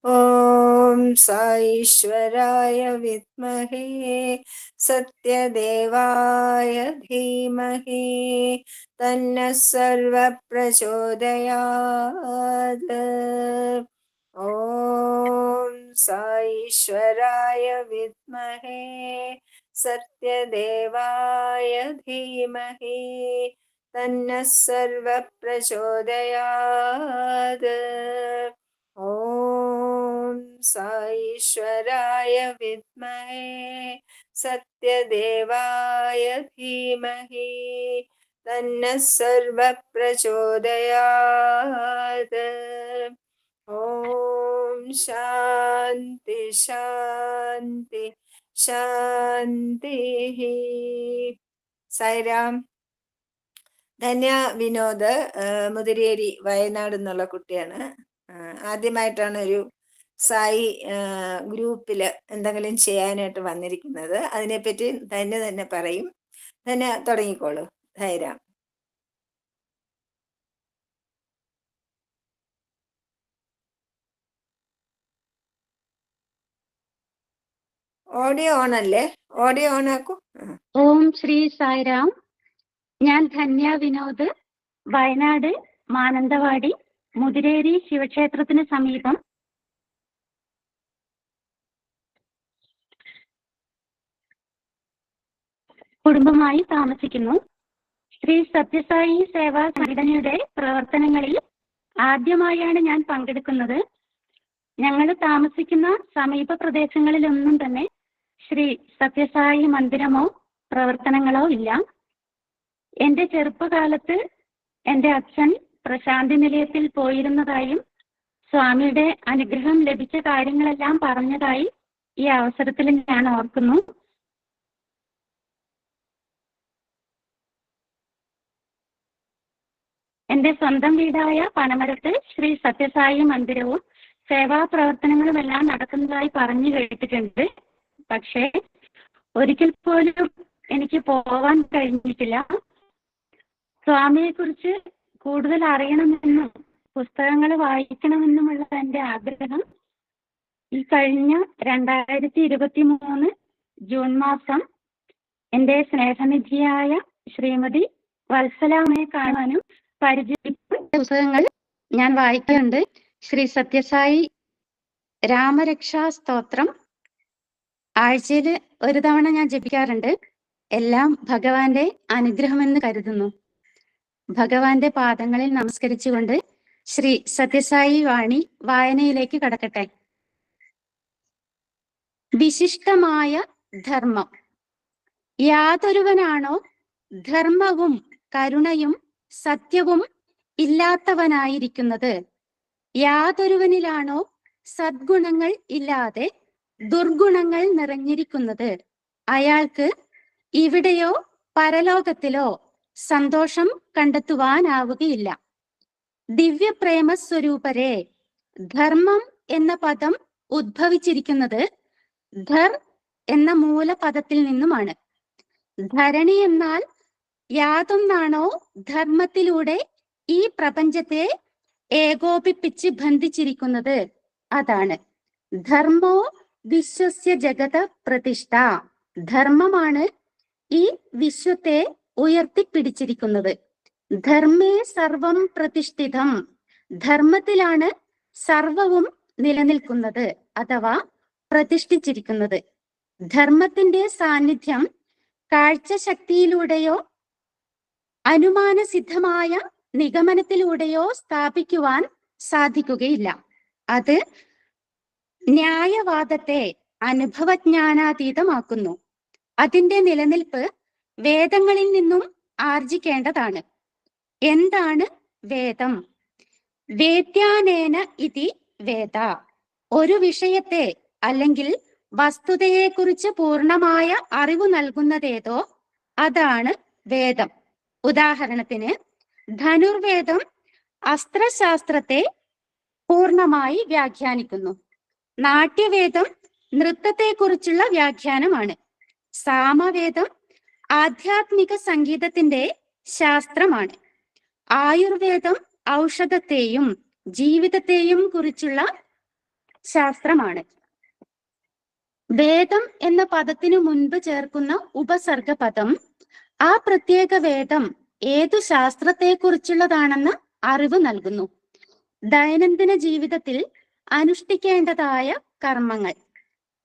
ॐ साईश्वराय विद्महे सत्यदेवाय धीमहि तन्नः सर्वः प्रचोदयात्। ॐ साईश्वराय विद्महे सत्यदेवाय धीमहि तन्नः सर्वः प्रचोदयात्। ॐ साईश्वराय विद्महे सत्यदेवाय धीमहि तन्नः सर्वः प्रचोदयात्। ॐ शान्ति शान्ति शान्तिः. സായിരാം. ധന്യ വിനോദ് മുതിരേരി വയനാട് എന്നുള്ള കുട്ടിയാണ്. ആദ്യമായിട്ടാണ് ഒരു സായി ഗ്രൂപ്പിൽ എന്തെങ്കിലും ചെയ്യാനായിട്ട് വന്നിരിക്കുന്നത്. അതിനെപ്പറ്റി തന്നെ പറയും. തന്നെ തുടങ്ങിക്കോളൂ. ധൈര്യം. ഓഡിയോ ഓൺ അല്ലേ? ഓഡിയോ ഓൺ ആക്കൂ. ഓം ശ്രീ സായിരാം. ഞാൻ ധന്യ വിനോദ്, വയനാട് മാനന്തവാടി മുതിരേരി ശിവക്ഷേത്രത്തിന് സമീപം കുടുംബമായി താമസിക്കുന്നു. ശ്രീ സത്യസായി സേവാ സംഘടനയുടെ പ്രവർത്തനങ്ങളിൽ ആദ്യമായാണ് ഞാൻ പങ്കെടുക്കുന്നത്. ഞങ്ങൾ താമസിക്കുന്ന സമീപ പ്രദേശങ്ങളിലൊന്നും തന്നെ ശ്രീ സത്യസായി മന്ദിരമോ പ്രവർത്തനങ്ങളോ ഇല്ല. എന്റെ ചെറുപ്പകാലത്ത് എന്റെ അച്ഛൻ പ്രശാന്തി നിലയത്തിൽ പോയിരുന്നതായും സ്വാമിയുടെ അനുഗ്രഹം ലഭിച്ച കാര്യങ്ങളെല്ലാം പറഞ്ഞതായി ഈ അവസരത്തിൽ ഞാൻ ഓർക്കുന്നു. എന്റെ സ്വന്തം വീടായ പനമരത്ത് ശ്രീ സത്യസായി മന്ദിരവും സേവാ പ്രവർത്തനങ്ങളുമെല്ലാം നടക്കുന്നതായി പറഞ്ഞു കേട്ടിട്ടുണ്ട്. പക്ഷേ ഒരിക്കൽ പോലും എനിക്ക് പോവാൻ കഴിഞ്ഞിട്ടില്ല. സ്വാമിയെ കുറിച്ച് കൂടുതൽ അറിയണമെന്നും പുസ്തകങ്ങൾ വായിക്കണമെന്നുമുള്ള എൻ്റെ ആഗ്രഹം ഈ കഴിഞ്ഞ 2023 ജൂൺ മാസം എൻ്റെ സ്നേഹനിധിയായ ശ്രീമതി വത്സലാമ്മയെ കാണാനും പരിചയപ്പെട്ട പുസ്തകങ്ങൾ ഞാൻ വായിക്കുന്നുണ്ട്. ശ്രീ സത്യസായി രാമരക്ഷാ സ്തോത്രം ആഴ്ചയിൽ ഒരു തവണ ഞാൻ ജപിക്കാറുണ്ട്. എല്ലാം ഭഗവാന്റെ അനുഗ്രഹമെന്ന് കരുതുന്നു. ഭഗവാന്റെ പാദങ്ങളിൽ നമസ്കരിച്ചുകൊണ്ട് ശ്രീ സത്യസായി വാണി വായനയിലേക്ക് കടക്കട്ടെ. വിശിഷ്ടമായ ധർമ്മം. യാതൊരുവനാണോ ധർമ്മവും കരുണയും സത്യവും ഇല്ലാത്തവനായിരിക്കുന്നത്, യാതൊരുവനിലാണോ സദ്ഗുണങ്ങൾ ഇല്ലാതെ ദുർഗുണങ്ങൾ നിറഞ്ഞിരിക്കുന്നത്, അയാൾക്ക് ഇവിടെയോ പരലോകത്തിലോ സന്തോഷം കണ്ടെത്തുവാനാവുകയില്ല. ദിവ്യപ്രേമ സ്വരൂപരെ, ധർമ്മം എന്ന പദം ഉദ്ഭവിച്ചിരിക്കുന്നത് ധർ എന്ന മൂലപദത്തിൽ നിന്നുമാണ്. ധരണി എന്നാൽ യാതൊന്നാണോ ധർമ്മത്തിലൂടെ ഈ പ്രപഞ്ചത്തെ ഏകോപിപ്പിച്ച് ബന്ധിച്ചിരിക്കുന്നത് അതാണ്. ധർമ്മോ വിശ്വസ്യ ജഗത പ്രതിഷ്ഠ. ധർമ്മമാണ് ഈ വിശ്വത്തെ ഉയർത്തിപ്പിടിച്ചിരിക്കുന്നത്. ധർമ്മേ സർവം പ്രതിഷ്ഠിതം. ധർമ്മത്തിലാണ് സർവവും നിലനിൽക്കുന്നത് അഥവാ പ്രതിഷ്ഠിച്ചിരിക്കുന്നത്. ധർമ്മത്തിന്റെ സാന്നിധ്യം കാഴ്ചശക്തിയിലൂടെയോ അനുമാനസിദ്ധമായ നിഗമനത്തിലൂടെയോ സ്ഥാപിക്കുവാൻ സാധിക്കുകയില്ല. അത് ന്യായവാദത്തെ അനുഭവജ്ഞാനാതീതമാക്കുന്നു. അതിന്റെ നിലനിൽപ്പ് വേദങ്ങളിൽ നിന്നും ആർജിക്കേണ്ടതാണ്. എന്താണ് വേദം? വേദ്യാനേന ഇതി വേദ. ഒരു വിഷയത്തെ അല്ലെങ്കിൽ വസ്തുതയെക്കുറിച്ച് പൂർണ്ണമായ അറിവ് നൽകുന്നതേതോ അതാണ് വേദം. ഉദാഹരണത്തിന് ധനുർവേദം അസ്ത്രശാസ്ത്രത്തെ പൂർണ്ണമായി വ്യാഖ്യാനിക്കുന്നു. നാട്യവേദം നൃത്തത്തെക്കുറിച്ചുള്ള വ്യാഖ്യാനമാണ്. സാമവേദം ആധ്യാത്മിക സംഗീതത്തിന്റെ ശാസ്ത്രമാണ്. ആയുർവേദം ഔഷധത്തെയും ജീവിതത്തെയും കുറിച്ചുള്ള ശാസ്ത്രമാണ്. വേദം എന്ന പദത്തിനു മുൻപ് ചേർക്കുന്ന ഉപസർഗ പദം ആ പ്രത്യേക വേദം ഏതു ശാസ്ത്രത്തെക്കുറിച്ചുള്ളതാണെന്ന് അറിവ് നൽകുന്നു. ദൈനംദിന ജീവിതത്തിൽ അനുഷ്ഠിക്കേണ്ടതായ കർമ്മങ്ങൾ.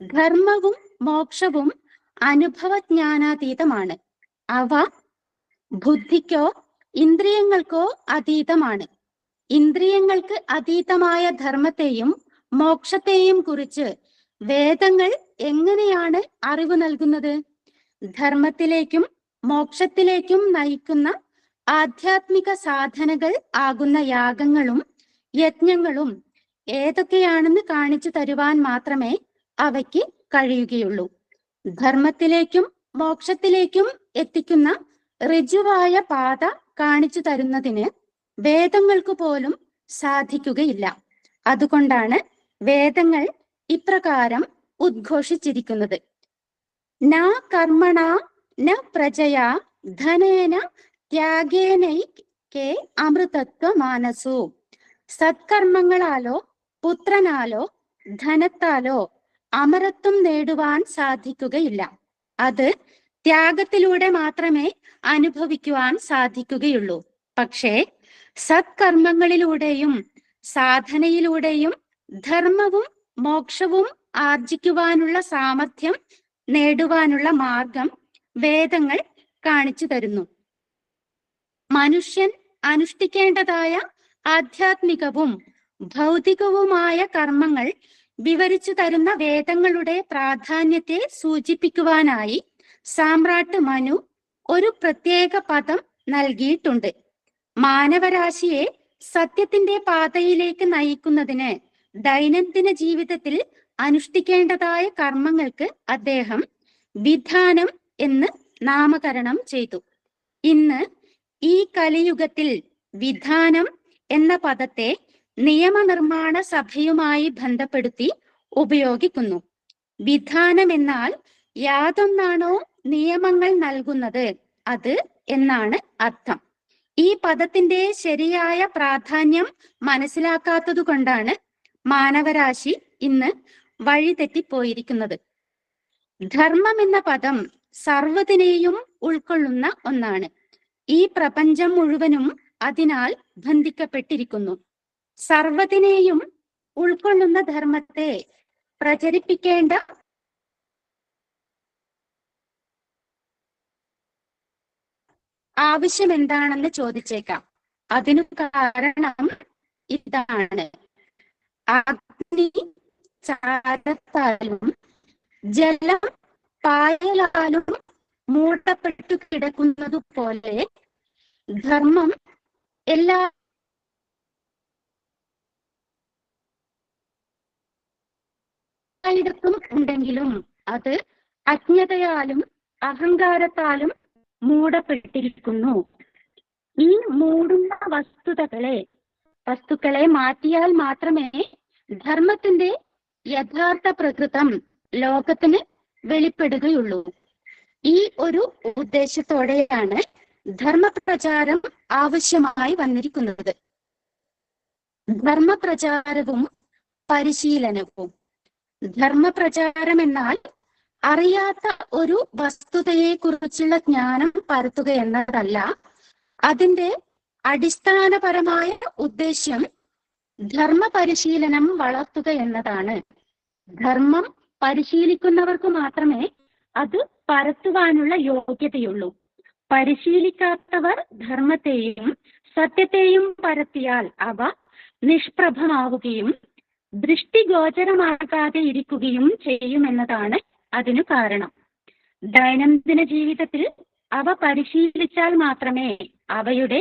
ധർമ്മവും മോക്ഷവും അനുഭവജ്ഞാനാതീതമാണ്. അവ ബുദ്ധിക്കോ ഇന്ദ്രിയങ്ങൾക്കോ അതീതമാണ്. ഇന്ദ്രിയങ്ങൾക്ക് അതീതമായ ധർമ്മത്തെയും മോക്ഷത്തെയും കുറിച്ച് വേദങ്ങൾ എങ്ങനെയാണ് അറിവ് നൽകുന്നത്? ധർമ്മത്തിലേക്കും മോക്ഷത്തിലേക്കും നയിക്കുന്ന ആധ്യാത്മിക സാധനകൾ ആകുന്ന യാഗങ്ങളും യജ്ഞങ്ങളും ഏതൊക്കെയാണെന്ന് കാണിച്ചു തരുവാൻ മാത്രമേ അവയ്ക്ക് കഴിയുകയുള്ളൂ. ധർമ്മത്തിലേക്കും മോക്ഷത്തിലേക്കും എത്തിക്കുന്ന ഋജുവായ പാത കാണിച്ചു തരുന്നതിന് വേദങ്ങൾക്ക് പോലും സാധിക്കുകയില്ല. അതുകൊണ്ടാണ് വേദങ്ങൾ ഇപ്രകാരം ഉദ്ഘോഷിച്ചിരിക്കുന്നത്: ന കർമ്മണ ന പ്രജയാ ധനേന ത്യാഗേനൈകേ അമൃതത്വ മാനസു. സത്കർമ്മങ്ങളാലോ പുത്രനാലോ ധനത്താലോ അമരത്വം നേടുവാൻ സാധിക്കുകയില്ല. അത് ത്യാഗത്തിലൂടെ മാത്രമേ അനുഭവിക്കുവാൻ സാധിക്കുകയുള്ളൂ. പക്ഷേ സത്കർമ്മങ്ങളിലൂടെയും സാധനയിലൂടെയും ധർമ്മവും മോക്ഷവും ആർജിക്കുവാനുള്ള സാമർഥ്യം നേടുവാനുള്ള മാർഗം വേദങ്ങൾ കാണിച്ചു തരുന്നു. മനുഷ്യൻ അനുഷ്ഠിക്കേണ്ടതായ ആധ്യാത്മികവും ഭൗതികവുമായ കർമ്മങ്ങൾ വിവരിച്ചു തരുന്ന വേദങ്ങളുടെ പ്രാധാന്യത്തെ സൂചിപ്പിക്കുവാനായി സാമ്രാട്ട് മനു ഒരു പ്രത്യേക പദം നൽകിയിട്ടുണ്ട്. മാനവരാശിയെ സത്യത്തിന്റെ പാതയിലേക്ക് നയിക്കുന്നതിന് ദൈനംദിന ജീവിതത്തിൽ അനുഷ്ഠിക്കേണ്ടതായ കർമ്മങ്ങൾക്ക് അദ്ദേഹം വിധാനം എന്ന് നാമകരണം ചെയ്തു. ഇന്ന് ഈ കലിയുഗത്തിൽ വിധാനം എന്ന പദത്തെ നിയമനിർമ്മാണ സഭയുമായി ബന്ധപ്പെടുത്തി ഉപയോഗിക്കുന്നു. വിധാനം എന്നാൽ യാതൊന്നാണോ നിയമങ്ങൾ നൽകുന്നത് അത് എന്നാണ് അർത്ഥം. ഈ പദത്തിന്റെ ശരിയായ പ്രാധാന്യം മനസ്സിലാക്കാത്തത് കൊണ്ടാണ് മാനവരാശി ഇന്ന് വഴിതെറ്റിപ്പോയിരിക്കുന്നത്. ധർമ്മം എന്ന പദം സർവ്വതിനെയും ഉൾക്കൊള്ളുന്ന ഒന്നാണ്. ഈ പ്രപഞ്ചം മുഴുവനും അതിനാൽ ബന്ധിക്കപ്പെട്ടിരിക്കുന്നു. സർവ്വതിനെയും ഉൾക്കൊള്ളുന്ന ധർമ്മത്തെ പ്രചരിപ്പിക്കേണ്ട ആവശ്യം എന്താണെന്ന് ചോദിച്ചേക്കാം. അതിനു കാരണം ഇതാണ്: അഗ്നി ചാരത്താലും ജലം പായലാലും മൂടപ്പെട്ടു കിടക്കുന്നതു പോലെ ധർമ്മം എല്ലായിടത്തും ഉണ്ടെങ്കിലും അത് അജ്ഞതയാലും അഹങ്കാരത്താലും മൂടപ്പെട്ടിരിക്കുന്നു. ഈ മൂടുന്ന വസ്തുക്കളെ മാറ്റിയാൽ മാത്രമേ ധർമ്മത്തിന്റെ യഥാർത്ഥ പ്രകൃതം ലോകത്തിന് വെളിപ്പെടുകയുള്ളൂ. ഈ ഒരു ഉദ്ദേശത്തോടെയാണ് ധർമ്മപ്രചാരം ആവശ്യമായി വന്നിരിക്കുന്നത്. ധർമ്മപ്രചാരവും പരിശീലനവും. ധർമ്മപ്രചാരം എന്നാൽ അറിയാത്ത ഒരു വസ്തുതയെ കുറിച്ചുള്ള ജ്ഞാനം പരത്തുക എന്നതല്ല. അതിന്റെ അടിസ്ഥാനപരമായ ഉദ്ദേശ്യം ധർമ്മ പരിശീലനം വളർത്തുക എന്നതാണ്. ധർമ്മം പരിശീലിക്കുന്നവർക്ക് മാത്രമേ അത് പരത്തുവാനുള്ള യോഗ്യതയുള്ളൂ. പരിശീലിക്കാത്തവർ ധർമ്മത്തെയും സത്യത്തെയും പരത്തിയാൽ അവ നിഷ്പ്രഭമാവുകയും ദൃഷ്ടിഗോചരമാകാതെ ഇരിക്കുകയും ചെയ്യുമെന്നതാണ് അതിനു കാരണം. ദൈനംദിന ജീവിതത്തിൽ അവ പരിശീലിച്ചാൽ മാത്രമേ അവയുടെ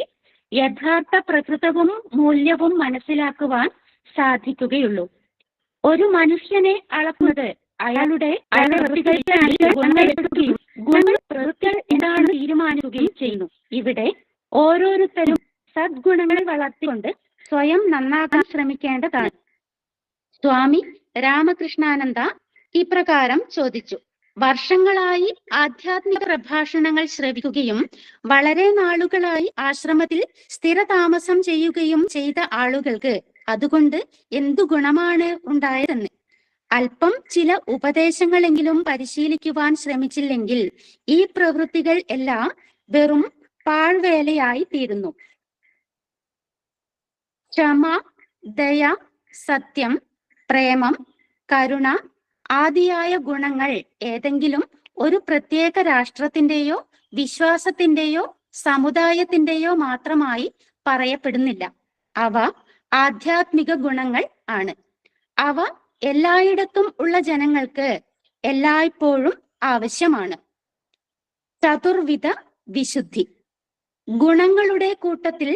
യഥാർത്ഥ പ്രകൃതവും മൂല്യവും മനസ്സിലാക്കുവാൻ സാധിക്കുകയുള്ളൂ. ഒരു മനുഷ്യനെ അളക്കുന്നത് അയാളുടെ പ്രവൃത്തികൾ എന്താണ് തീരുമാനിക്കുകയും ചെയ്യുന്നു. ഇവിടെ ഓരോരുത്തരും സദ്ഗുണങ്ങൾ വളർത്തിക്കൊണ്ട് സ്വയം നന്നാകാൻ ശ്രമിക്കേണ്ടതാണ്. സ്വാമി രാമകൃഷ്ണാനന്ദ ഇപ്രകാരം ചോദിച്ചു: വർഷങ്ങളായി ആധ്യാത്മിക പ്രഭാഷണങ്ങൾ ശ്രവിക്കുകയും വളരെ നാളുകളായി ആശ്രമത്തിൽ സ്ഥിരതാമസം ചെയ്യുകയും ചെയ്ത ആളുകൾക്ക് അതുകൊണ്ട് എന്തു ഗുണമാണ് ഉണ്ടായതെന്ന്. അല്പം ചില ഉപദേശങ്ങളെങ്കിലും പരിശീലിക്കുവാൻ ശ്രമിച്ചില്ലെങ്കിൽ ഈ പ്രവൃത്തികൾ എല്ലാം വെറും പാഴ്വേലയായി തീരുന്നു. ക്ഷമ, ദയ, സത്യം, പ്രേമം, കരുണ ആദിയായ ഗുണങ്ങൾ ഏതെങ്കിലും ഒരു പ്രത്യേക രാഷ്ട്രത്തിന്റെയോ വിശ്വാസത്തിന്റെയോ സമുദായത്തിന്റെയോ മാത്രമായി പറയപ്പെടുന്നില്ല. അവ ആധ്യാത്മിക ഗുണങ്ങൾ ആണ്. അവ എല്ലായിടത്തും ഉള്ള ജനങ്ങൾക്ക് എല്ലായ്പ്പോഴും ആവശ്യമാണ്. ചതുർവിധ വിശുദ്ധി. ഗുണങ്ങളുടെ കൂട്ടത്തിൽ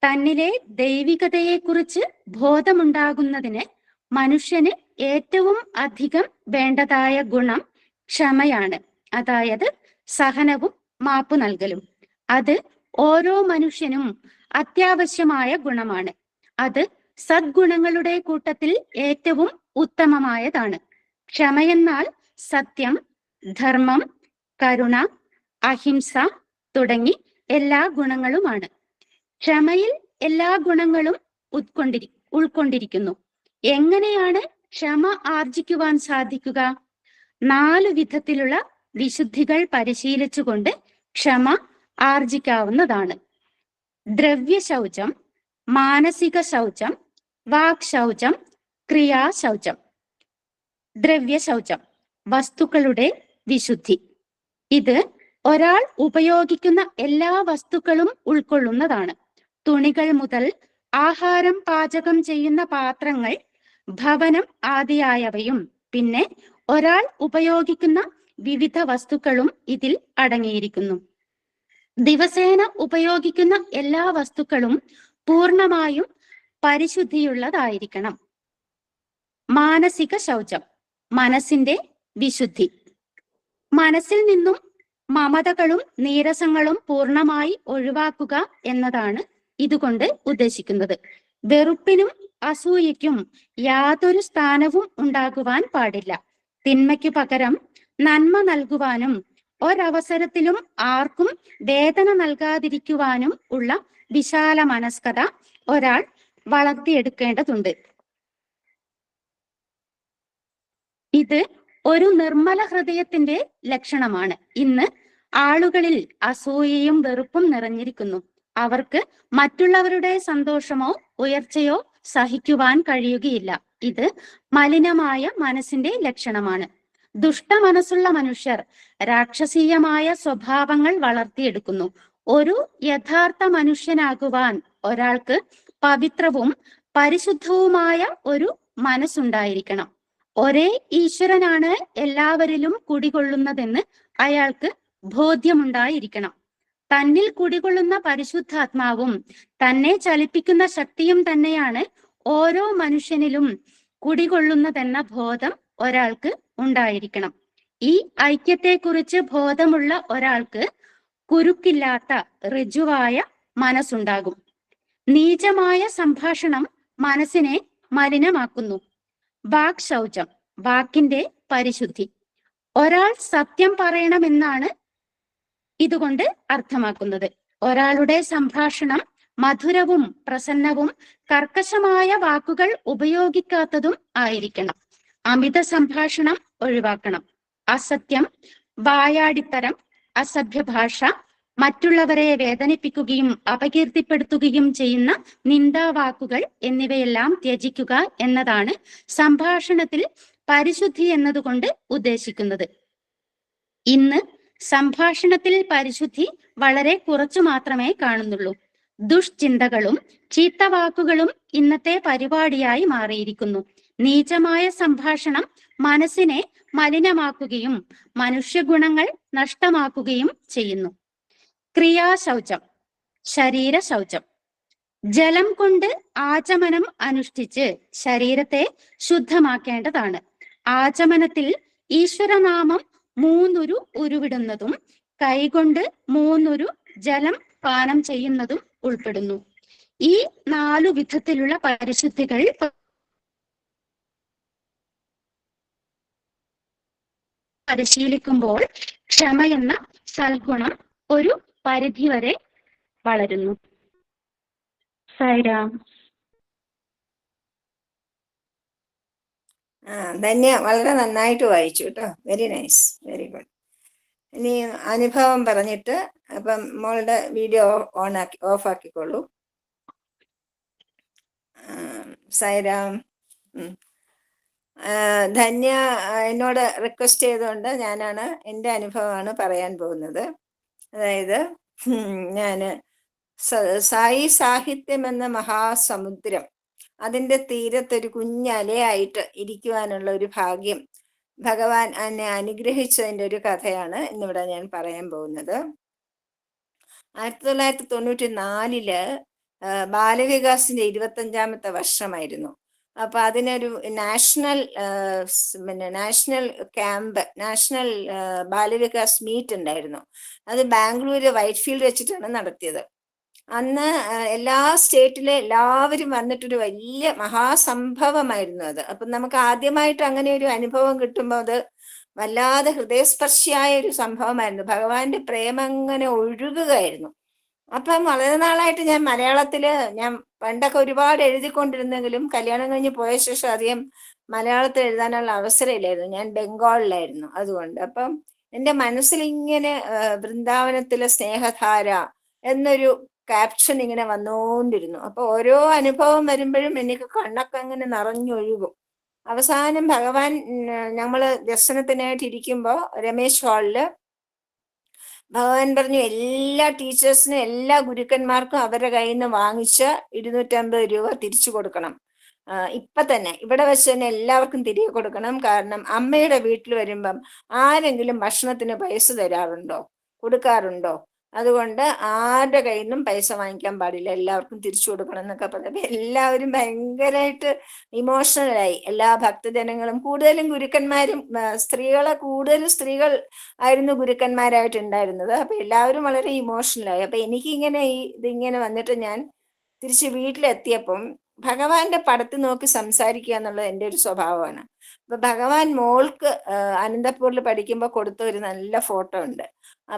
തന്നിലെ ദൈവികതയെക്കുറിച്ച് ബോധമുണ്ടാകുന്നതിന് മനുഷ്യന് ഏറ്റവും അധികം വേണ്ടതായ ഗുണം ക്ഷമയാണ്. അതായത് സഹനവും മാപ്പു നൽകലും. അത് ഓരോ മനുഷ്യനും അത്യാവശ്യമായ ഗുണമാണ്. അത് സദ്ഗുണങ്ങളുടെ കൂട്ടത്തിൽ ഏറ്റവും ഉത്തമമായതാണ്. ക്ഷമയെന്നാൽ സത്യം, ധർമ്മം, കരുണ, അഹിംസ തുടങ്ങി എല്ലാ ഗുണങ്ങളുമാണ്. ക്ഷമയിൽ എല്ലാ ഗുണങ്ങളും ഉൾക്കൊണ്ടിരിക്കുന്നു. എങ്ങനെയാണ് ക്ഷമ ആർജിക്കുവാൻ സാധിക്കുക? 4 വിധത്തിലുള്ള വിശുദ്ധികൾ പരിശീലിച്ചുകൊണ്ട് ക്ഷമ ആർജിക്കാവുന്നതാണ്. ദ്രവ്യശൗചം, മാനസിക ശൗചം, വാക്ശൗചം, ക്രിയാശൗചം. ദ്രവ്യശൗചം, വസ്തുക്കളുടെ വിശുദ്ധി. ഇത് ഒരാൾ ഉപയോഗിക്കുന്ന എല്ലാ വസ്തുക്കളും ഉൾക്കൊള്ളുന്നതാണ്. തുണികൾ മുതൽ ആഹാരം പാചകം ചെയ്യുന്ന പാത്രങ്ങൾ, ഭവനം ആദിയായവയും പിന്നെ ഒരാൾ ഉപയോഗിക്കുന്ന വിവിധ വസ്തുക്കളും ഇതിൽ അടങ്ങിയിരിക്കുന്നു. ദിവസേന ഉപയോഗിക്കുന്ന എല്ലാ വസ്തുക്കളും പൂർണ്ണമായും പരിശുദ്ധിയുള്ളതായിരിക്കണം. മാനസിക ശൗചം, മനസ്സിന്റെ വിശുദ്ധി. മനസ്സിൽ നിന്നും മമതകളും നീരസങ്ങളും പൂർണ്ണമായി ഒഴിവാക്കുക എന്നതാണ് ഇതുകൊണ്ട് ഉദ്ദേശിക്കുന്നത്. വെറുപ്പിനും അസൂയയ്ക്കും യാതൊരു സ്ഥാനവും ഉണ്ടാകുവാൻ പാടില്ല. തിന്മയ്ക്കു പകരം നന്മ നൽകുവാനും ഒരവസരത്തിലും ആർക്കും വേദന നൽകാതിരിക്കുവാനും ഉള്ള വിശാല മനസ്കത ഒരാൾ വളർത്തിയെടുക്കേണ്ടതുണ്ട്. ഇത് ഒരു നിർമ്മല ഹൃദയത്തിന്റെ ലക്ഷണമാണ്. ഇന്ന് ആളുകളിൽ അസൂയയും വെറുപ്പും നിറഞ്ഞിരിക്കുന്നു. അവർക്ക് മറ്റുള്ളവരുടെ സന്തോഷമോ ഉയർച്ചയോ സഹിക്കുവാൻ കഴിയുകയില്ല. ഇത് മലിനമായ മനസ്സിന്റെ ലക്ഷണമാണ്. ദുഷ്ടമനസ്സുള്ള മനുഷ്യർ രാക്ഷസീയമായ സ്വഭാവങ്ങൾ വളർത്തിയെടുക്കുന്നു. ഒരു യഥാർത്ഥ മനുഷ്യനാകുവാൻ ഒരാൾക്ക് പവിത്രവും പരിശുദ്ധവുമായ ഒരു മനസ്സുണ്ടായിരിക്കണം. ഒരേ ഈശ്വരനാണ് എല്ലാവരിലും കുടികൊള്ളുന്നതെന്ന് അയാൾക്ക് ബോധ്യമുണ്ടായിരിക്കണം. തന്നിൽ കുടികൊള്ളുന്ന പരിശുദ്ധാത്മാവും തന്നെ ചലിപ്പിക്കുന്ന ശക്തിയും തന്നെയാണ് ഓരോ മനുഷ്യനിലും കുടികൊള്ളുന്നതെന്ന ബോധം ഒരാൾക്ക് ഉണ്ടായിരിക്കണം. ഈ ഐക്യത്തെക്കുറിച്ച് ബോധമുള്ള ഒരാൾക്ക് കുരുക്കില്ലാത്ത ഋജുവായ മനസ്സുണ്ടാകും. നീചമായ സംഭാഷണം മനസ്സിനെ മലിനമാക്കുന്നു. വാക്ശൗചം, വാക്കിന്റെ പരിശുദ്ധി. ഒരാൾ സത്യം പറയണമെന്നാണ് ഇതുകൊണ്ട് അർത്ഥമാക്കുന്നത്. ഒരാളുടെ സംഭാഷണം മധുരവും പ്രസന്നവും കർക്കശമായ വാക്കുകൾ ഉപയോഗിക്കാത്തതും ആയിരിക്കണം. അമിത സംഭാഷണം ഒഴിവാക്കണം. അസത്യം, വായാടിത്തരം, അസഭ്യഭാഷ, മറ്റുള്ളവരെ വേദനിപ്പിക്കുകയും അപകീർത്തിപ്പെടുത്തുകയും ചെയ്യുന്ന നിന്ദാവാക്കുകൾ എന്നിവയെല്ലാം ത്യജിക്കുക എന്നതാണ് സംഭാഷണത്തിൽ പരിശുദ്ധി എന്നതുകൊണ്ട് ഉദ്ദേശിക്കുന്നത്. ഇന്ന് സംഭാഷണത്തിൽ പരിശുദ്ധി വളരെ കുറച്ചു മാത്രമേ കാണുന്നുള്ളൂ. ദുഷ്ചിന്തകളും ചീത്തവാക്കുകളും ഇന്നത്തെ പരിപാടിയായി മാറിയിരിക്കുന്നു. നീചമായ സംഭാഷണം മനസ്സിനെ മലിനമാക്കുകയും മനുഷ്യഗുണങ്ങൾ നഷ്ടമാക്കുകയും ചെയ്യുന്നു. ക്രിയാശൗചം, ശരീര ശൗചം. ജലം കൊണ്ട് ആചമനം അനുഷ്ഠിച്ച് ശരീരത്തെ ശുദ്ധമാക്കേണ്ടതാണ്. ആചമനത്തിൽ ഈശ്വരനാമം 3 ഉരുവിടുന്നതും കൈകൊണ്ട് 3 ജലം പാനം ചെയ്യുന്നതും ഉൾപ്പെടുന്നു. ഈ 4 വിധത്തിലുള്ള പരിശുദ്ധികൾ പരിശീലിക്കുമ്പോൾ ക്ഷമയെന്ന സൽഗുണം ഒരു പരിധിവരെ വളരുന്നു. സൈറാം. ധന്യ വളരെ നന്നായിട്ട് വായിച്ചു കേട്ടോ. Very nice, very good. ഇനി അനുഭവം പറഞ്ഞിട്ട് അപ്പം മോളുടെ വീഡിയോ ഓഫ് ആക്കിക്കോളൂ. സായിരാം. ധന്യ എന്നോട് റിക്വസ്റ്റ് ചെയ്തുകൊണ്ട് ഞാനാണ് എൻ്റെ അനുഭവമാണ് പറയാൻ പോകുന്നത്. അതായത് ഞാൻ സായി സാഹിത്യം എന്ന മഹാസമുദ്രം, അതിൻ്റെ തീരത്തൊരു കുഞ്ഞലയായിട്ട് ഇരിക്കുവാനുള്ള ഒരു ഭാഗ്യം ഭഗവാൻ എന്നെ അനുഗ്രഹിച്ചതിൻ്റെ ഒരു കഥയാണ് ഇന്നിവിടെ ഞാൻ പറയാൻ പോകുന്നത്. 1994 ബാലവികാസിന്റെ 25ാമത്തെ വർഷമായിരുന്നു. അപ്പൊ അതിനൊരു national camp, national Balavikas meet ഉണ്ടായിരുന്നു. അത് ബാംഗ്ലൂര് വൈറ്റ്ഫീൽഡ് വെച്ചിട്ടാണ് നടത്തിയത്. അന്ന് എല്ലാ സ്റ്റേറ്റിലെ എല്ലാവരും വന്നിട്ടൊരു വലിയ മഹാസംഭവമായിരുന്നു അത്. അപ്പം നമുക്ക് ആദ്യമായിട്ട് അങ്ങനെ ഒരു അനുഭവം കിട്ടുമ്പോൾ അത് വല്ലാതെ ഹൃദയസ്പർശിയായ ഒരു സംഭവമായിരുന്നു. ഭഗവാന്റെ പ്രേമം അങ്ങനെ ഒഴുകുകയായിരുന്നു. അപ്പം വളരെ നാളായിട്ട് ഞാൻ മലയാളത്തില്, ഞാൻ പണ്ടൊക്കെ ഒരുപാട് എഴുതിക്കൊണ്ടിരുന്നെങ്കിലും കല്യാണം കഴിഞ്ഞ് പോയ ശേഷം അധികം മലയാളത്തിൽ എഴുതാനുള്ള അവസരമില്ലായിരുന്നു. ഞാൻ ബംഗാളിലായിരുന്നു. അതുകൊണ്ട് അപ്പം എൻ്റെ മനസ്സിൽ ഇങ്ങനെ വൃന്ദാവനത്തിലെ സ്നേഹധാര എന്നൊരു ക്യാപ്ഷൻ ഇങ്ങനെ വന്നുകൊണ്ടിരുന്നു. അപ്പൊ ഓരോ അനുഭവം വരുമ്പോഴും എനിക്ക് കണ്ണൊക്കെ അങ്ങനെ നിറഞ്ഞൊഴുകും. അവസാനം ഭഗവാൻ, ഞങ്ങള് ദർശനത്തിനായിട്ട് ഇരിക്കുമ്പോൾ രമേശ് ഹാളില് ഭഗവാൻ പറഞ്ഞു എല്ലാ ടീച്ചേഴ്സിനും എല്ലാ ഗുരുക്കന്മാർക്കും അവരുടെ കയ്യിൽ നിന്ന് വാങ്ങിച്ച 250 രൂപ തിരിച്ചു കൊടുക്കണം. ഇപ്പൊ തന്നെ ഇവിടെ വെച്ച് തന്നെ എല്ലാവർക്കും തിരികെ കൊടുക്കണം. കാരണം അമ്മയുടെ വീട്ടിൽ വരുമ്പം ആരെങ്കിലും ഭക്ഷണത്തിന് പൈസ തരാറുണ്ടോ, കൊടുക്കാറുണ്ടോ? അതുകൊണ്ട് ആരുടെ കയ്യിൽ നിന്നും പൈസ വാങ്ങിക്കാൻ പാടില്ല, എല്ലാവർക്കും തിരിച്ചു കൊടുക്കണം എന്നൊക്കെ പറഞ്ഞപ്പോ എല്ലാവരും ഭയങ്കരമായിട്ട് ഇമോഷണലായി. എല്ലാ ഭക്തജനങ്ങളും, കൂടുതലും ഗുരുക്കന്മാരും, കൂടുതലും സ്ത്രീകൾ ആയിരുന്നു ഗുരുക്കന്മാരായിട്ട് ഉണ്ടായിരുന്നത്. അപ്പൊ എല്ലാവരും വളരെ ഇമോഷണലായി. അപ്പൊ എനിക്കിങ്ങനെ ഇതിങ്ങനെ വന്നിട്ട് ഞാൻ തിരിച്ച് വീട്ടിലെത്തിയപ്പം ഭഗവാന്റെ പടത്തിൽ നോക്കി സംസാരിക്കുക എന്നുള്ളത് എൻ്റെ ഒരു സ്വഭാവമാണ്. അപ്പൊ ഭഗവാൻ മോൾക്ക് അനന്തപൂരിൽ പഠിക്കുമ്പോൾ കൊടുത്ത ഒരു നല്ല ഫോട്ടോ ഉണ്ട്.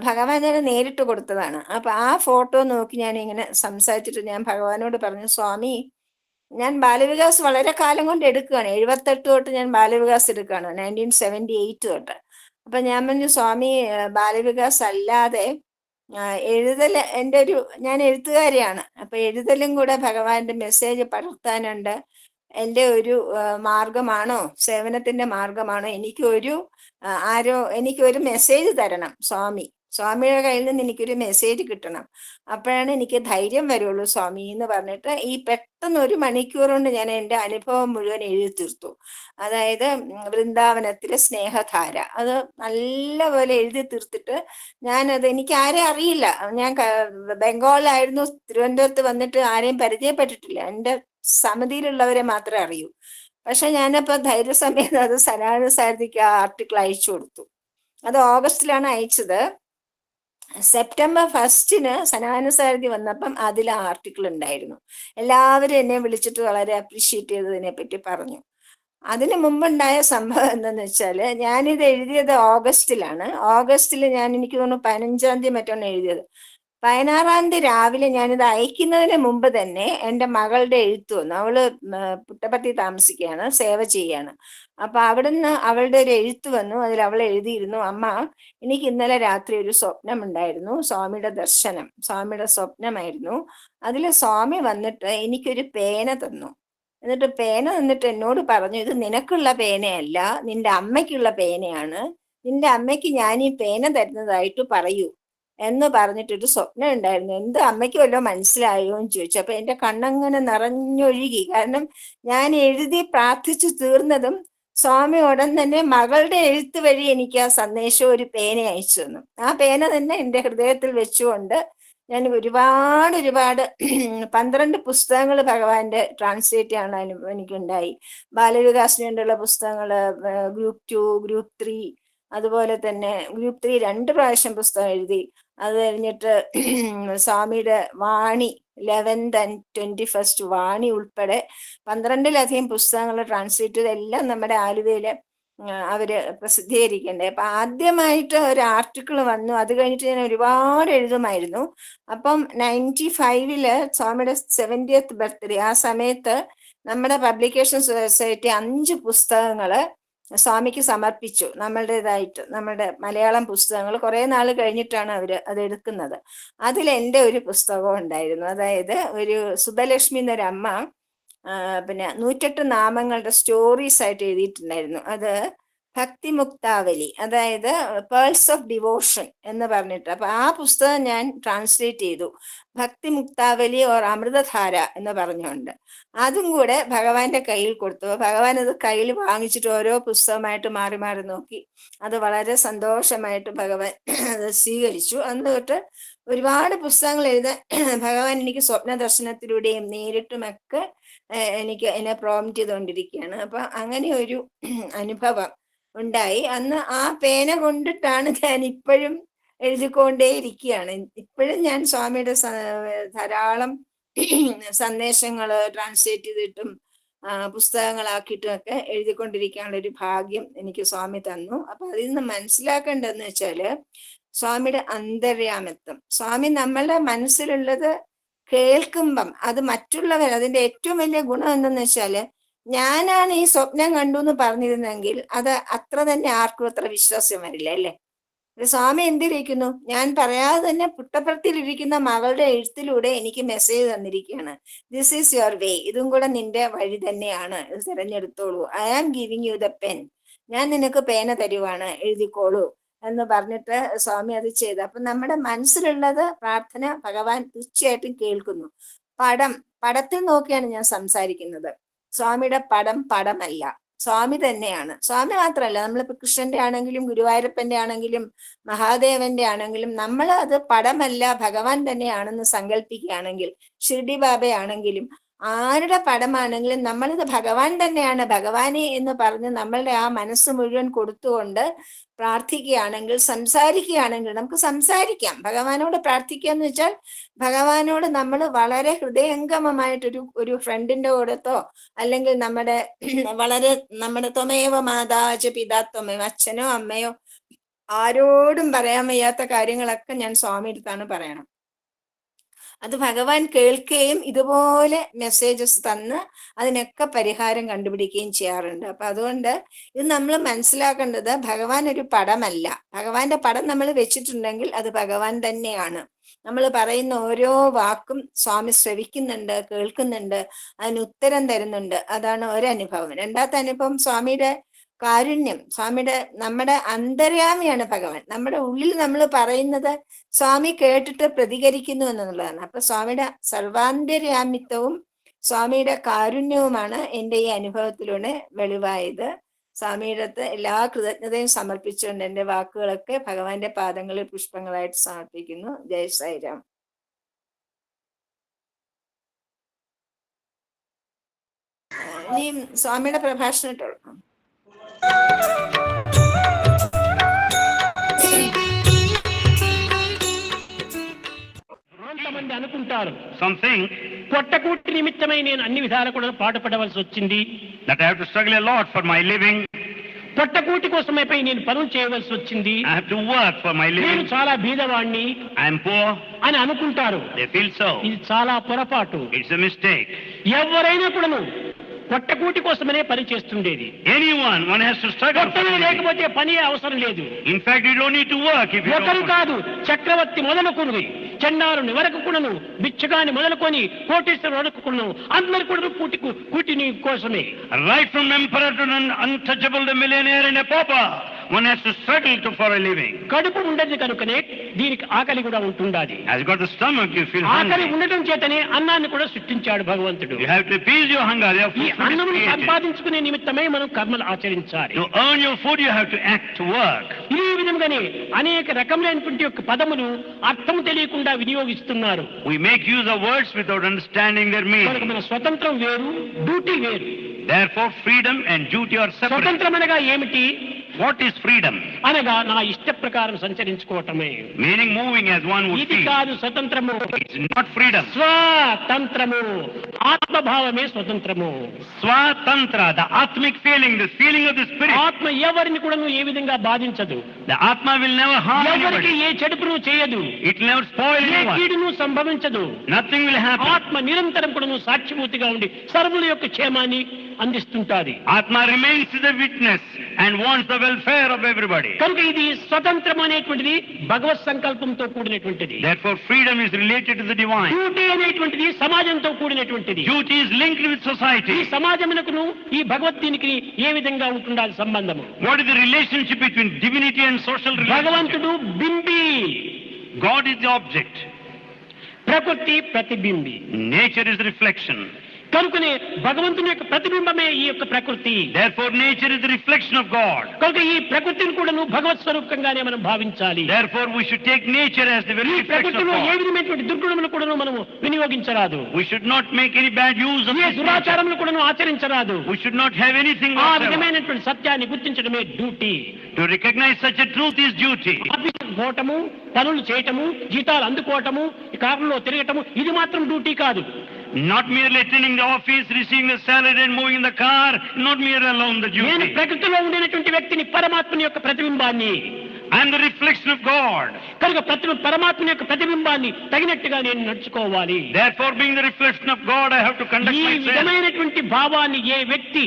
ഭഗവാൻ ഞാൻ നേരിട്ട് കൊടുത്തതാണ്. അപ്പൊ ആ ഫോട്ടോ നോക്കി ഞാൻ ഇങ്ങനെ സംസാരിച്ചിട്ട് ഞാൻ ഭഗവാനോട് പറഞ്ഞു, സ്വാമി, ഞാൻ ബാലവികാസ് വളരെ കാലം കൊണ്ട് എടുക്കുകയാണ്. 78 തൊട്ട് ഞാൻ ബാലവികാസ് എടുക്കുകയാണ്, 1978 തൊട്ട്. അപ്പൊ ഞാൻ പറഞ്ഞു, സ്വാമി, ബാലവികാസ് അല്ലാതെ ഞാൻ എഴുത്തുകാരിയാണ്. അപ്പൊ എഴുതലും കൂടെ ഭഗവാന്റെ മെസ്സേജ് പടർത്താനുണ്ട്. എൻ്റെ ഒരു മാർഗമാണോ, സേവനത്തിന്റെ മാർഗമാണോ? എനിക്കൊരു മെസ്സേജ് തരണം സ്വാമി. സ്വാമിയുടെ കയ്യിൽ നിന്ന് എനിക്കൊരു മെസ്സേജ് കിട്ടണം. അപ്പോഴാണ് എനിക്ക് ധൈര്യം വരുള്ളൂ സ്വാമി എന്ന് പറഞ്ഞിട്ട് ഈ പെട്ടെന്ന് 1 മണിക്കൂർ കൊണ്ട് ഞാൻ എൻ്റെ അനുഭവം മുഴുവൻ എഴുതി തീർത്തു. അതായത് വൃന്ദാവനത്തിലെ സ്നേഹധാര അത് നല്ലപോലെ എഴുതി തീർത്തിട്ട് എനിക്ക് ആരെയും അറിയില്ല. ഞാൻ ബംഗാളിലായിരുന്നു, തിരുവനന്തപുരത്ത് വന്നിട്ട് ആരെയും പരിചയപ്പെട്ടിട്ടില്ല. എൻ്റെ സമിതിയിലുള്ളവരെ മാത്രമേ അറിയൂ. പക്ഷെ ഞാനപ്പോ ധൈര്യസമേതം അത് സനാതന സാരഥിക്ക് ആ ആർട്ടിക്കിൾ അയച്ചു കൊടുത്തു. അത് ഓഗസ്റ്റിലാണ് അയച്ചത്. സെപ്റ്റംബർ 1 സനാതന സാരഥി വന്നപ്പം അതിൽ ആ ആർട്ടിക്കിൾ ഉണ്ടായിരുന്നു. എല്ലാവരും എന്നെ വിളിച്ചിട്ട് വളരെ അപ്രീഷിയേറ്റ് ചെയ്തതിനെ പറ്റി പറഞ്ഞു. അതിന് മുമ്പുണ്ടായ സംഭവം എന്താന്ന് വെച്ചാല്, ഞാനിത് എഴുതിയത് ഓഗസ്റ്റിലാണ്. എനിക്ക് തോന്നുന്നു 15-ാം തീയതി മറ്റാണ് എഴുതിയത്. 16-ാം തീയതി രാവിലെ ഞാനിത് അയക്കുന്നതിന് മുമ്പ് തന്നെ എൻ്റെ മകളുടെ എഴുത്ത് വന്നു. അവള് പുട്ടപർത്തി താമസിക്കുകയാണ്, സേവ ചെയ്യാണ്. അപ്പൊ അവിടുന്ന് അവളുടെ ഒരു എഴുത്ത് വന്നു. അതിൽ അവൾ എഴുതിയിരുന്നു, അമ്മ, എനിക്ക് ഇന്നലെ രാത്രി ഒരു സ്വപ്നം ഉണ്ടായിരുന്നു, സ്വാമിയുടെ ദർശനം, സ്വാമിയുടെ സ്വപ്നമായിരുന്നു. അതിൽ സ്വാമി വന്നിട്ട് എനിക്കൊരു പേന തന്നു. എന്നിട്ട് പേന തന്നിട്ട് എന്നോട് പറഞ്ഞു, ഇത് നിനക്കുള്ള പേനയല്ല, നിന്റെ അമ്മയ്ക്കുള്ള പേനയാണ്. നിന്റെ അമ്മയ്ക്ക് ഞാൻ ഈ പേന തരുന്നതായിട്ട് പറയൂ എന്ന് പറഞ്ഞിട്ടൊരു സ്വപ്നം ഉണ്ടായിരുന്നു. എന്ത്, അമ്മയ്ക്ക് വല്ലതും മനസ്സിലായോ എന്ന് ചോദിച്ചു. അപ്പൊ എന്റെ കണ്ണങ്ങനെ നിറഞ്ഞൊഴുകി. കാരണം ഞാൻ എഴുതി പ്രാർത്ഥിച്ചു തീർന്നതും സ്വാമി ഉടൻ തന്നെ മകളുടെ എഴുത്ത് വഴി എനിക്ക് ആ സന്ദേശം, ഒരു പേന അയച്ചു തന്നു. ആ പേന തന്നെ എൻ്റെ ഹൃദയത്തിൽ വെച്ചുകൊണ്ട് ഞാൻ ഒരുപാട് 12 പുസ്തകങ്ങൾ ഭഗവാന്റെ ട്രാൻസ്ലേറ്റ് ചെയ്യാൻ എനിക്കുണ്ടായി. ബാലവികാസിന് വേണ്ടിയുള്ള പുസ്തകങ്ങള്, ഗ്രൂപ്പ് 2, ഗ്രൂപ്പ് 3, അതുപോലെ തന്നെ ഗ്രൂപ്പ് 3 2 പ്രാവശ്യം പുസ്തകം എഴുതി. അത് കഴിഞ്ഞിട്ട് സ്വാമിയുടെ വാണി 11th and 21st വാണി ഉൾപ്പെടെ 12-ലധികം പുസ്തകങ്ങൾ ട്രാൻസ്ലേറ്റ് ചെയ്ത് എല്ലാം നമ്മുടെ ആലുവയില് അവര് പ്രസിദ്ധീകരിക്കണ്ടേ. അപ്പൊ ആദ്യമായിട്ട് ഒരു ആർട്ടിക്കിൾ വന്നു. അത് കഴിഞ്ഞിട്ട് ഞാൻ ഒരുപാട് എഴുതുമായിരുന്നു. അപ്പം 95 സ്വാമിയുടെ 70th ബർത്ത്ഡേ, ആ സമയത്ത് നമ്മുടെ പബ്ലിക്കേഷൻ സൊസൈറ്റി 5 പുസ്തകങ്ങള് സ്വാമിക്ക് സമർപ്പിച്ചു, നമ്മളുടേതായിട്ട്. നമ്മുടെ മലയാളം പുസ്തകങ്ങൾ കുറെ നാൾ കഴിഞ്ഞിട്ടാണ് അത് എടുക്കുന്നത്. അതിൽ എൻ്റെ ഒരു പുസ്തകം ഉണ്ടായിരുന്നു. അതായത് ഒരു സുബലക്ഷ്മി എന്നൊരമ്മ പിന്നെ 108 നാമങ്ങളുടെ സ്റ്റോറീസ് ആയിട്ട് എഴുതിയിട്ടുണ്ടായിരുന്നു. അത് ഭക്തിമുക്താവലി, അതായത് പേൾസ് ഓഫ് ഡിവോഷൻ എന്ന് പറഞ്ഞിട്ട്. അപ്പൊ ആ പുസ്തകം ഞാൻ ട്രാൻസ്ലേറ്റ് ചെയ്തു, ഭക്തിമുക്താവലി ഓർ അമൃതധാര എന്ന് പറഞ്ഞുകൊണ്ട്. അതും കൂടെ ഭഗവാന്റെ കയ്യിൽ കൊടുത്തു. ഭഗവാൻ അത് കയ്യിൽ വാങ്ങിച്ചിട്ട് ഓരോ പുസ്തകമായിട്ട് മാറി മാറി നോക്കി. അത് വളരെ സന്തോഷമായിട്ട് ഭഗവാൻ അത് സ്വീകരിച്ചു. അന്ന് തൊട്ട് ഒരുപാട് പുസ്തകങ്ങൾ എഴുതാൻ ഭഗവാൻ എനിക്ക് സ്വപ്ന ദർശനത്തിലൂടെയും നേരിട്ടുമൊക്കെ എനിക്ക് എന്നെ പ്രോംപ്റ്റ് ചെയ്തുകൊണ്ടിരിക്കുകയാണ്. അപ്പൊ അങ്ങനെ ഒരു അനുഭവം ഉണ്ടായി. അന്ന് ആ പേന കൊണ്ടിട്ടാണ് ഞാൻ ഇപ്പോഴും എഴുതിക്കൊണ്ടേ ഇരിക്കുകയാണ്. ഇപ്പോഴും ഞാൻ സ്വാമിയുടെ ധാരാളം സന്ദേശങ്ങൾ ട്രാൻസ്ലേറ്റ് ചെയ്തിട്ടും പുസ്തകങ്ങളാക്കിയിട്ടും ഒക്കെ എഴുതിക്കൊണ്ടിരിക്കാനുള്ള ഒരു ഭാഗ്യം എനിക്ക് സ്വാമി തന്നു. അപ്പൊ അതിൽ നിന്ന് മനസ്സിലാക്കേണ്ടതെന്ന് വെച്ചാല് സ്വാമിയുടെ അന്തര്യാമിത്വം. സ്വാമി നമ്മളുടെ മനസ്സിലുള്ളത് കേൾക്കുമ്പം അത് മറ്റുള്ളവർ, അതിന്റെ ഏറ്റവും വലിയ ഗുണം എന്തെന്ന് വെച്ചാല്, ഞാനാണ് ഈ സ്വപ്നം കണ്ടു എന്ന് പറഞ്ഞിരുന്നെങ്കിൽ അത് അത്ര തന്നെ ആർക്കും അത്ര വിശ്വാസം വരില്ല, അല്ലേ? സ്വാമി എന്തിരിക്കുന്നു, ഞാൻ പറയാതെ തന്നെ പുട്ടപ്പുറത്തിലിരിക്കുന്ന മകളുടെ എഴുത്തിലൂടെ എനിക്ക് മെസ്സേജ് തന്നിരിക്കുകയാണ്. ദിസ് ഈസ് യുവർ വേ, ഇതും കൂടെ നിന്റെ വഴി തന്നെയാണ്, ഇത് തിരഞ്ഞെടുത്തോളൂ. I am giving you the pen, ഞാൻ നിനക്ക് പേന തരുവാണ്, എഴുതിക്കോളൂ എന്ന് പറഞ്ഞിട്ട് സ്വാമി അത് ചെയ്തു. അപ്പൊ നമ്മുടെ മനസ്സിലുള്ളത് പ്രാർത്ഥന ഭഗവാൻ തീർച്ചയായിട്ടും കേൾക്കുന്നു. പടത്തിൽ നോക്കിയാണ് ഞാൻ സംസാരിക്കുന്നത്. സ്വാമിയുടെ പടമല്ല, സ്വാമി തന്നെയാണ്. സ്വാമി മാത്രമല്ല, നമ്മളിപ്പോ കൃഷ്ണന്റെ ആണെങ്കിലും ഗുരുവായൂരപ്പന്റെ ആണെങ്കിലും മഹാദേവന്റെ ആണെങ്കിലും നമ്മൾ അത് പടമല്ല ഭഗവാൻ തന്നെയാണെന്ന് സങ്കല്പിക്കുകയാണെങ്കിൽ, ഷിർഡി ബാബയാണെങ്കിലും ആരുടെ പടമാണെങ്കിലും നമ്മളിത് ഭഗവാൻ തന്നെയാണ്, ഭഗവാനെ എന്ന് പറഞ്ഞ് നമ്മളുടെ ആ മനസ്സ് മുഴുവൻ കൊടുത്തുകൊണ്ട് പ്രാർത്ഥിക്കുകയാണെങ്കിൽ, സംസാരിക്കുകയാണെങ്കിൽ, നമുക്ക് സംസാരിക്കാം. ഭഗവാനോട് പ്രാർത്ഥിക്കുക എന്ന് വെച്ചാൽ ഭഗവാനോട് നമ്മൾ വളരെ ഹൃദയംഗമമായിട്ടൊരു ഫ്രണ്ടിന്റെ കൂടത്തോ അല്ലെങ്കിൽ നമ്മുടെ ത്വമേവ മാതാച പിതാത്വമേവ, അച്ഛനോ അമ്മയോ ആരോടും പറയാൻ വയ്യാത്ത കാര്യങ്ങളൊക്കെ ഞാൻ സ്വാമി അടുത്താണ് പറയണം. അത് ഭഗവാൻ കേൾക്കുകയും ഇതുപോലെ മെസ്സേജസ് തന്ന് അതിനൊക്കെ പരിഹാരം കണ്ടുപിടിക്കുകയും ചെയ്യാറുണ്ട്. അപ്പൊ അതുകൊണ്ട് ഇത് നമ്മൾ മനസ്സിലാക്കേണ്ടത് ഭഗവാൻ ഒരു പടമല്ല. ഭഗവാന്റെ പടം നമ്മൾ വെച്ചിട്ടുണ്ടെങ്കിൽ അത് ഭഗവാൻ തന്നെയാണ്. നമ്മൾ പറയുന്ന ഓരോ വാക്കും സ്വാമി ശ്രവിക്കുന്നുണ്ട്, കേൾക്കുന്നുണ്ട്, അതിന് ഉത്തരം തരുന്നുണ്ട്. അതാണ് ഒരനുഭവം. രണ്ടാമത്തെ അനുഭവം സ്വാമിയുടെ കാരുണ്യം. നമ്മുടെ അന്തര്യാമിയാണ് ഭഗവാൻ. നമ്മുടെ ഉള്ളിൽ നമ്മൾ പറയുന്നത് സ്വാമി കേട്ടിട്ട് പ്രതികരിക്കുന്നു എന്നുള്ളതാണ്. അപ്പൊ സ്വാമിയുടെ സർവാന്തര്യാമിത്വവും സ്വാമിയുടെ കാരുണ്യവുമാണ് എൻ്റെ ഈ അനുഭവത്തിലൂടെ വെളിവായത്. സ്വാമിയുടെ അടുത്ത് എല്ലാ കൃതജ്ഞതയും സമർപ്പിച്ചുകൊണ്ട് എൻ്റെ വാക്കുകളൊക്കെ ഭഗവാന്റെ പാദങ്ങളിൽ പുഷ്പങ്ങളായിട്ട് സമർപ്പിക്കുന്നു. ജയ് സായിരാം. ഇനി സ്വാമിയുടെ പ്രഭാഷണം ഇട്ടോളൂ. కొంతమంది అనుకుంటారు సంథింగ్ పొట్టకూటి నిమిత్తమై నేను అన్ని విధాలు కూడా పాటుపడవలసి వచ్చింది, that I have to struggle a lot for my living. పొట్టకూటి కోసమైపై నేను పనులు చేయవలసి వచ్చింది, I have to work for my living. నేను చాలా బీదవాణ్ణి, I am poor అని అనుకుంటారు. They feel so. ఇది చాలా పొరపాటు. It's a mistake. ఎవరైనా కూడాను పొట్టకూటి కోసమనే పని చేస్తుండేది. one has to struggle. లేకపోతే పని అవసరం లేదు. In fact, you don't need to work if you don't. ఒకరు కాదు, చక్రవర్తి మొదలుకొని చండాలుని వరకు కూడాను, బిచ్చగాని మొదలుకొని కోటీశ్వరుడు వరకు కూడాను అందరూ కూడా కూటిని కోసమే. Right from emperor to an untouchable, the millionaire and a pauper, one has to struggle for a living. కడుపు ఉండదు కనుకనే దీనికి ఆకలి కూడా ఉంటుండాలి. Has got the stomach, you feel hungry. ఆకలి ఉండటం చేతనే అన్నాన్ని కూడా సృష్టించాడు భగవంతుడు. You have to appease your hunger. ఈ అన్నమును సంపాదించుకునే నిమిత్తమే మనం కర్మలు ఆచరించాలి. To earn your food you have to act, to work. ఈ విధంగానే అనేక రకములైనటువంటి యొక్క పదములు అర్థం తెలియకుండా వినియోగిస్తున్నారు. We make use of words without understanding their meaning. మన స్వతంత్రం వేరు, డ్యూటీ వేరు. Therefore freedom and duty are separate. స్వతంత్రం అనగా ఏమిటి? What is freedom? అనగా నా ఇష్ట ప్రకారం సంచరించుకోవటమే. Meaning moving as one would ఇది feel. కాదు స్వతంత్రము. It's not freedom. స్వతంత్రము. ఆత్మభావమే స్వతంత్రము. Swatantra, the atmic feeling, the feeling of the spirit. ఆత్మ ఎవరిని కూడా ఏ విధంగా బాధించదు. The Atma will never harm ఎవరికి anybody. ఏ చెడుపును చేయదు. It will never spoil A anyone. కీడును సంభవించదు. Nothing will happen. ఆత్మ నిరంతరం కూడా సాక్షిభూతిగా ఉండి సర్వుల యొక్క క్షేమాన్ని అందిస్తుంటాది. Atma remains the witness and wants the welfare of everybody. కనుక ఇది స్వతంత్రం అనేటువంటిది భగవత్ సంకల్పంతో కూడినటువంటిది. Therefore, freedom is related to the divine. Duty అనేటువంటిది సమాజంతో కూడినటువంటిది. Duty is linked with ఈ society. సమాజమునకును ఈ భగవద్గీతకి ఏ విధంగా ఉంటుండాలి సంబంధము? What is the relationship between divinity and social relationship? భగవంతుడు బింబి, God is the object. ప్రకృతి ప్రతిబింబి. Nature is reflection. కనుకనే భగవంతుని యొక్క ప్రతిబింబమే ఈ యొక్క ప్రకృతి. Therefore, nature is the reflection of God. కనుక ఈ ప్రకృతిని కూడాను భగవత్ స్వరూపంగానే మనం భావించాలి. Therefore, we should take nature as the very ఈ reflection of ప్రకృతిలో ఏ God. విధమైనటువంటి దుర్గుణములు కూడాను మనము వినియోగించరాదు. We should not make any bad use of A this nature. దురాచారములు కూడాను ఆచరించరాదు. We should not have anything ఆ whatsoever. విధమైనటువంటి సత్యాన్ని గుర్తించడమే duty. To recognize such a truth is duty. ఆఫీసుకు పోవటము, పనులు చేయటము, జీతాలు అందుకోవటము, ఈ కారులో తిరగటము, ఇది మాత్రం డ్యూటీ కాదు. Not merely attending the office, receiving the salary and moving the car, not merely alone the నేను duty. ప్రకృతిలో ఉండినటువంటి వ్యక్తిని, పరమాత్మని యొక్క ప్రతిబింబాన్ని, I am the reflection of God. కనుక పరమాత్మని యొక్క ప్రతిబింబాన్ని తగినట్టుగా నేను నడుచుకోవాలి. Therefore, being the reflection of God, I have to conduct ఈ myself. విధమైనటువంటి భావాన్ని ఏ వ్యక్తి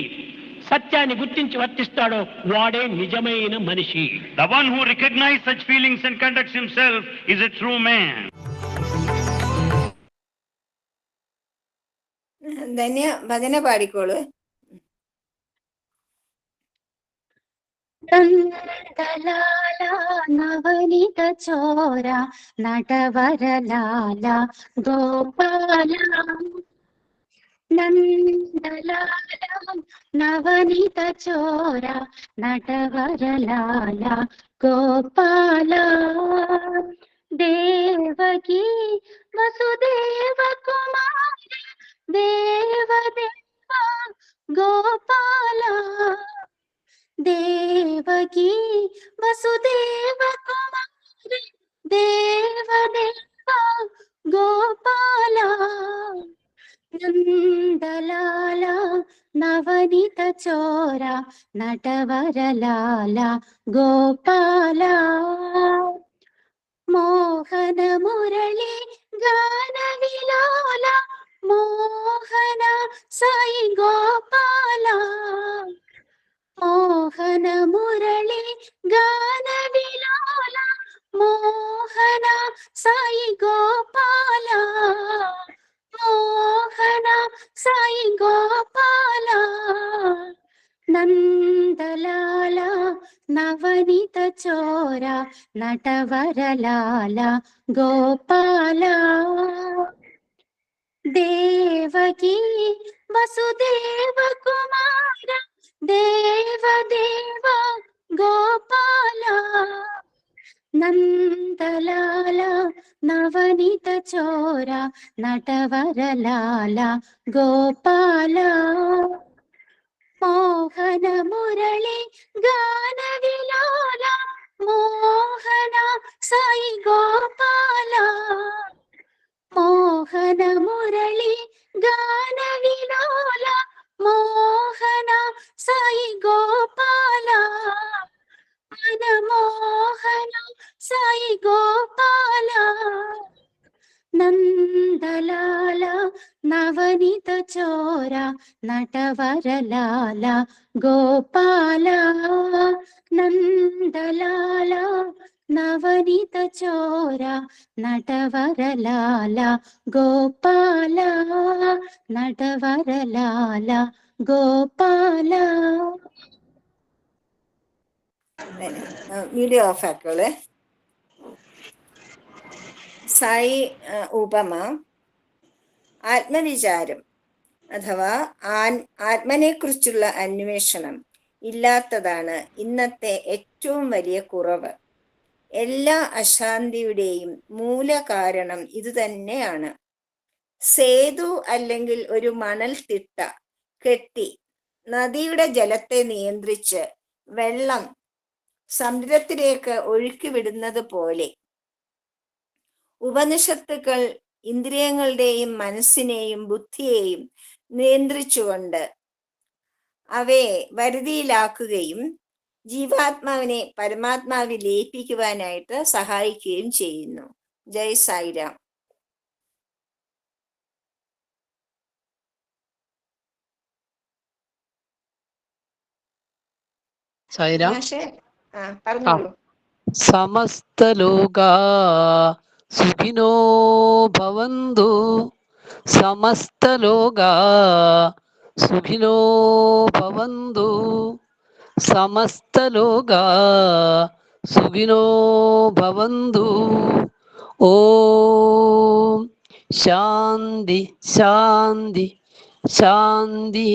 సత్యాన్ని గుర్తించి వర్తిస్తాడో వాడే నిజమైన మనిషి. The one who recognizes such feelings and conducts himself is a true man. Dhanya ഭജന പാടിക്കോളൂ. నందలాల నవనీత చోర నటవరలాల గోపాల నందలాల నవనీత చోర నటవరలాల గోపాల దేవకీ వసుదేవ కుమార దేవదేవ గోపాల దేవకీ వసుదేవ కుమార దేవదేవ గోపాల నందలాల నవనీత చోర నటవరలాల గోపాల మోహన మురళి గాన విలోల మోహన సాయి గోపాల మోహన మురళి గాన విలోల మోహన సాయి గోపాల మోహన సాయి గోపాల నందలాల నవనీత చోర నటవరలాల గోపాల దేవకీ వసుదేవ కుమార దేవదేవ గోపాల నందలాల నవనీత చోర నటవరలాల గోపాల మోహన మురళి గాన విలోల మోహన సాయి గోపాల మోహన మురళి గాన విలోల మోహన సాయి గోపాల మనమోహన సాయి గోపాల నందలాల నవనీత చోర నటవరలాల గోపాల నందలాల నవనీత చోర నటవరలాల గోపాల నటవరలాల ഗോപാല. വീഡിയോ ഓഫ് ആക്കോളെ. സായി ഉപമ ആത്മവിചാരം അഥവാ ആത്മനെക്കുറിച്ചുള്ള അന്വേഷണം ഇല്ലാത്തതാണ് ഇന്നത്തെ ഏറ്റവും വലിയ കുറവ്. എല്ലാ അശാന്തിയുടെയും മൂലകാരണം ഇതുതന്നെയാണ്. സേതു അല്ലെങ്കിൽ ഒരു മണൽ തിട്ട കെട്ടി നദിയുടെ ജലത്തെ നിയന്ത്രിച്ച് വെള്ളം സമുദ്രത്തിലേക്ക് ഒഴുക്കി വിടുന്നത് പോലെ ഉപനിഷത്തുക്കൾ ഇന്ദ്രിയങ്ങളുടെയും മനസ്സിനെയും ബുദ്ധിയെയും നിയന്ത്രിച്ചുകൊണ്ട് അവയെ വരുതിയിലാക്കുകയും ജീവാത്മാവിനെ പരമാത്മാവിൽ ലയിപ്പിക്കുവാനായിട്ട് സഹായിക്കുകയും ചെയ്യുന്നു. ജയ് സായിരാം. സായിരാം. പറഞ്ഞോളൂ. സമസ്തലോകാ സുഖിനോ ഭവന്തു, സമസ്തലോകാ സുഖിനോ ഭവന്തു, സമസ്തലോകാ സുഖിനോ ഭവന്തു. ഓം ശാന്തി ശാന്തി ശാന്തി.